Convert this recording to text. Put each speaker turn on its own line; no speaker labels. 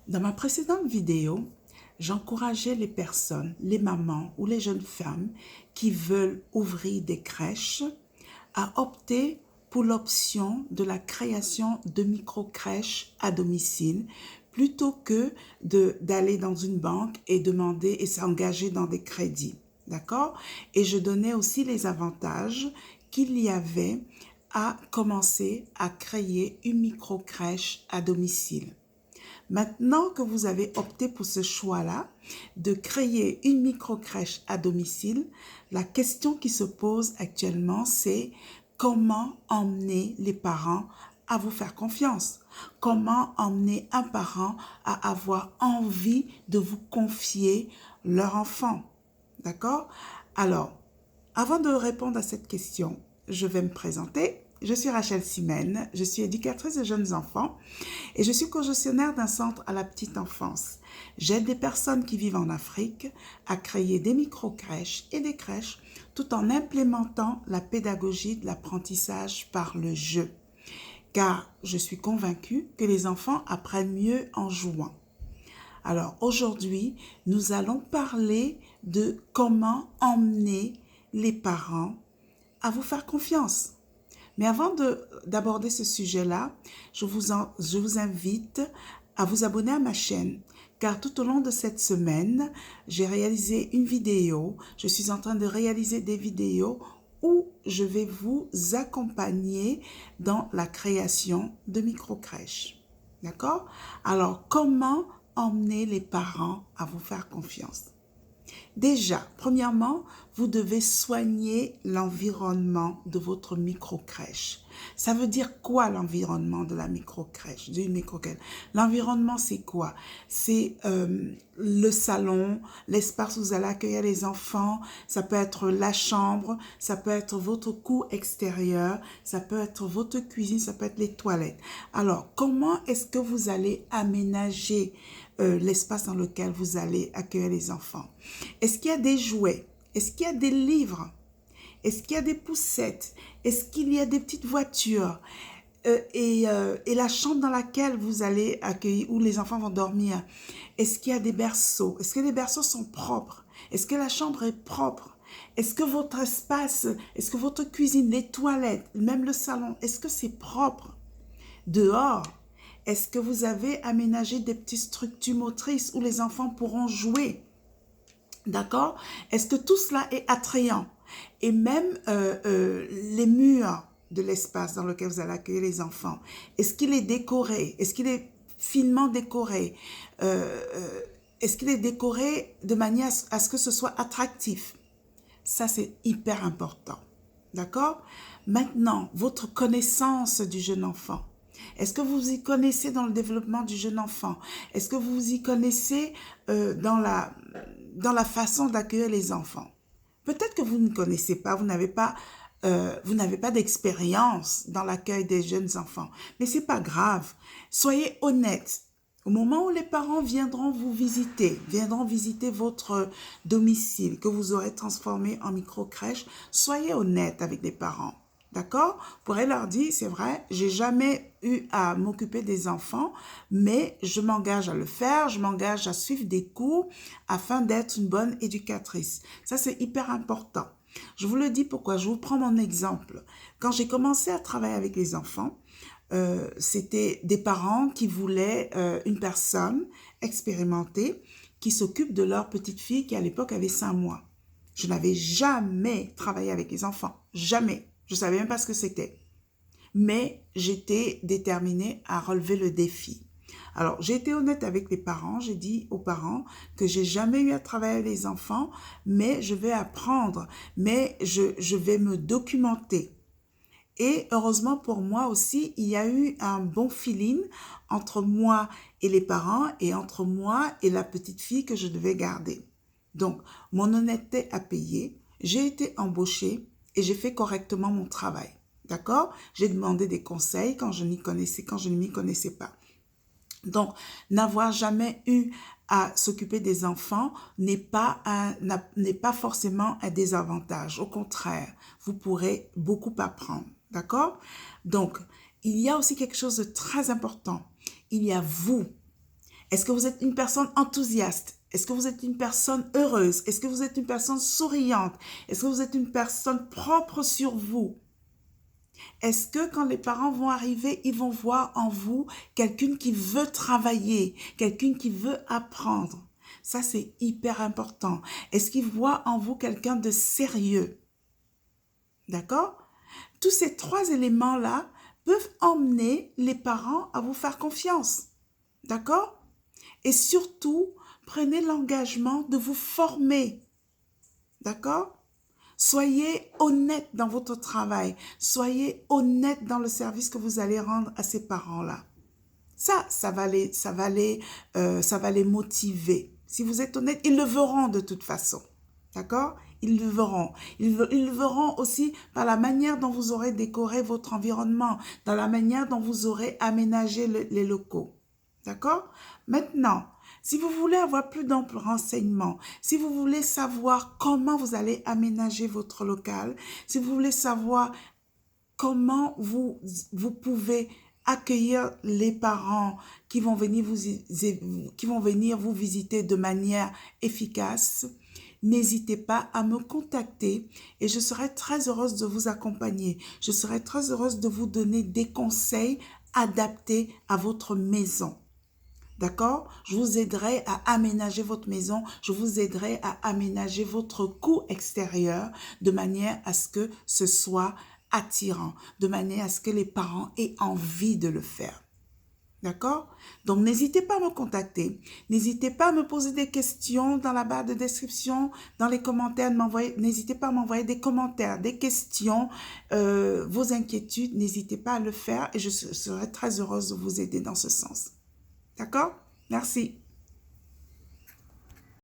Dans ma précédente vidéo, j'encourageais les personnes, les mamans ou les jeunes femmes qui veulent ouvrir des crèches à opter pour l'option de la création de micro-crèches à domicile plutôt que d'aller dans une banque et demander et s'engager dans des crédits. D'accord? Et je donnais aussi les avantages qu'il y avait à commencer à créer une micro-crèche à domicile. Maintenant que vous avez opté pour ce choix-là, de créer une micro-crèche à domicile, la question qui se pose actuellement, c'est comment emmener les parents à vous faire confiance? Comment emmener un parent à avoir envie de vous confier leur enfant? D'accord? Alors, avant de répondre à cette question, je vais me présenter. Je suis Rachel Simène, je suis éducatrice de jeunes enfants et je suis co-gestionnaire d'un centre à la petite enfance. J'aide des personnes qui vivent en Afrique à créer des micro-crèches et des crèches tout en implémentant la pédagogie de l'apprentissage par le jeu. Car je suis convaincue que les enfants apprennent mieux en jouant. Alors aujourd'hui, nous allons parler de comment emmener les parents à vous faire confiance. Mais avant d'aborder ce sujet-là, je vous invite à vous abonner à ma chaîne, car tout au long de cette semaine, j'ai réalisé une vidéo, je suis en train de réaliser des vidéos où je vais vous accompagner dans la création de micro-crèches. D'accord? Alors, comment emmener les parents à vous faire confiance? Déjà, premièrement, vous devez soigner l'environnement de votre micro-crèche. Ça veut dire quoi l'environnement de la micro-crèche, d'une micro-crèche? L'environnement, c'est quoi? C'est le salon, l'espace où vous allez accueillir les enfants, ça peut être la chambre, ça peut être votre cour extérieur, ça peut être votre cuisine, ça peut être les toilettes. Alors, comment est-ce que vous allez aménager l'espace dans lequel vous allez accueillir les enfants? Est-ce qu'il y a des jouets? Est-ce qu'il y a des livres? Est-ce qu'il y a des poussettes? Est-ce qu'il y a des petites voitures? Et la chambre dans laquelle vous allez accueillir, où les enfants vont dormir, est-ce qu'il y a des berceaux? Est-ce que les berceaux sont propres? Est-ce que la chambre est propre? Est-ce que votre espace, est-ce que votre cuisine, les toilettes, même le salon, est-ce que c'est propre? Dehors, est-ce que vous avez aménagé des petites structures motrices où les enfants pourront jouer? D'accord? Est-ce que tout cela est attrayant? Et même les murs de l'espace dans lequel vous allez accueillir les enfants, est-ce qu'il est décoré? Est-ce qu'il est finement décoré? Est-ce qu'il est décoré de manière à ce que ce soit attractif? Ça, c'est hyper important. D'accord? Maintenant, votre connaissance du jeune enfant. Est-ce que vous y connaissez dans le développement du jeune enfant? Est-ce que vous y connaissez dans la façon d'accueillir les enfants? Peut-être que vous ne connaissez pas, vous n'avez pas d'expérience dans l'accueil des jeunes enfants. Mais ce n'est pas grave. Soyez honnête. Au moment où les parents viendront vous visiter, viendront visiter votre domicile que vous aurez transformé en micro-crèche, soyez honnête avec les parents. D'accord? Vous pourrez leur dire, c'est vrai, j'ai jamais eu à m'occuper des enfants, mais je m'engage à le faire, je m'engage à suivre des cours afin d'être une bonne éducatrice. Ça, c'est hyper important. Je vous le dis pourquoi, je vous prends mon exemple. Quand j'ai commencé à travailler avec les enfants, c'était des parents qui voulaient une personne expérimentée qui s'occupe de leur petite fille qui à l'époque avait 5 mois. Je n'avais jamais travaillé avec les enfants, jamais. Je ne savais même pas ce que c'était. Mais j'étais déterminée à relever le défi. Alors, j'ai été honnête avec les parents. J'ai dit aux parents que j'ai jamais eu à travailler avec les enfants, mais je vais apprendre, mais je vais me documenter. Et heureusement pour moi aussi, il y a eu un bon feeling entre moi et les parents et entre moi et la petite fille que je devais garder. Donc, mon honnêteté a payé. J'ai été embauchée et j'ai fait correctement mon travail. D'accord? J'ai demandé des conseils quand je ne m'y connaissais pas. Donc, n'avoir jamais eu à s'occuper des enfants n'est pas forcément un désavantage. Au contraire, vous pourrez beaucoup apprendre. D'accord? Donc, il y a aussi quelque chose de très important. Il y a vous. Est-ce que vous êtes une personne enthousiaste? Est-ce que vous êtes une personne heureuse? Est-ce que vous êtes une personne souriante? Est-ce que vous êtes une personne propre sur vous? Est-ce que quand les parents vont arriver, ils vont voir en vous quelqu'un qui veut travailler, quelqu'un qui veut apprendre? Ça, c'est hyper important. Est-ce qu'ils voient en vous quelqu'un de sérieux? D'accord? Tous ces trois éléments-là peuvent emmener les parents à vous faire confiance. D'accord? Et surtout, prenez l'engagement de vous former. D'accord? Soyez honnête dans votre travail. Soyez honnête dans le service que vous allez rendre à ces parents-là. Ça va les motiver. Si vous êtes honnête, ils le verront de toute façon. D'accord? Ils le verront. Ils le verront aussi par la manière dont vous aurez décoré votre environnement, dans la manière dont vous aurez aménagé les locaux. D'accord? Maintenant, si vous voulez avoir plus d'amples renseignements, si vous voulez savoir comment vous allez aménager votre local, si vous voulez savoir comment vous pouvez accueillir les parents qui vont venir vous visiter de manière efficace, n'hésitez pas à me contacter et je serai très heureuse de vous accompagner. Je serai très heureuse de vous donner des conseils adaptés à votre maison. D'accord? Je vous aiderai à aménager votre maison, je vous aiderai à aménager votre cour extérieur de manière à ce que ce soit attirant, de manière à ce que les parents aient envie de le faire. D'accord? Donc, n'hésitez pas à me contacter. N'hésitez pas à me poser des questions dans la barre de description, dans les commentaires. N'hésitez pas à m'envoyer des commentaires, des questions, vos inquiétudes. N'hésitez pas à le faire et je serai très heureuse de vous aider dans ce sens. D'accord? Merci.